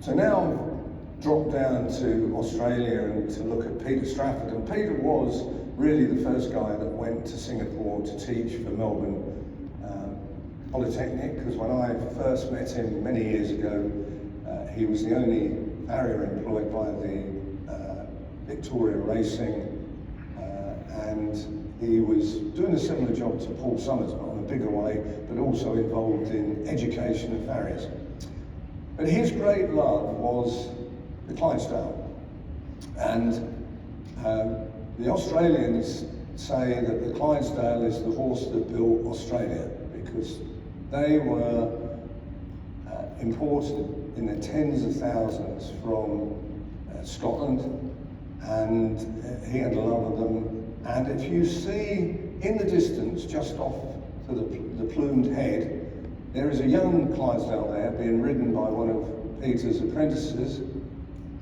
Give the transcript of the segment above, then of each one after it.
So now drop down to Australia and to look at Peter Strafford. And Peter was really the first guy that went to Singapore to teach for Melbourne Polytechnic, because when I first met him many years ago, he was the only farrier employed by the Victoria Racing, and he was doing a similar job to Paul Summers, but on a bigger way, but also involved in education of farriers. But his great love was the Clydesdale, and the Australians say that the Clydesdale is the horse that built Australia, because they were imported in the tens of thousands from Scotland, and he had a love of them. And if you see in the distance, just off to the plumed head, there is a young Clydesdale there being ridden by one of Peter's apprentices,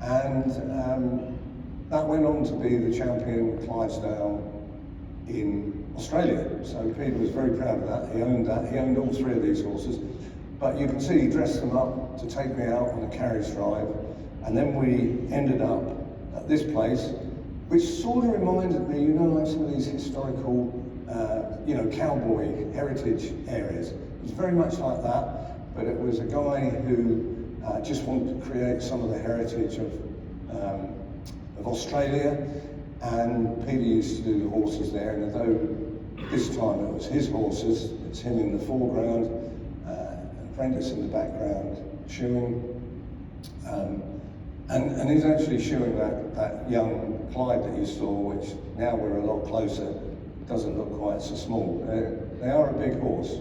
and that went on to be the champion Clydesdale in Australia. So Peter was very proud of that. He owned all three of these horses. But you can see he dressed them up to take me out on a carriage drive, and then we ended up at this place, which sort of reminded me, like some of these historical, cowboy heritage areas. It was very much like that, but it was a guy who just wanted to create some of the heritage of Australia, and Peter used to do the horses there, and although this time it was his horses, it's him in the foreground, an apprentice in the background shoeing, and he's actually shoeing that young Clyde that you saw, which now we're a lot closer, doesn't look quite so small. They are a big horse,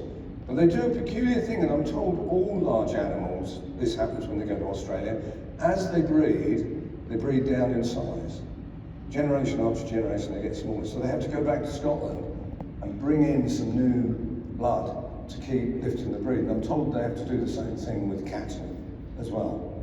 but they do a peculiar thing, and I'm told all large animals, this happens when they go to Australia, as they breed down in size. Generation after generation they get smaller, so they have to go back to Scotland and bring in some new blood to keep lifting the breed. And I'm told they have to do the same thing with cattle as well.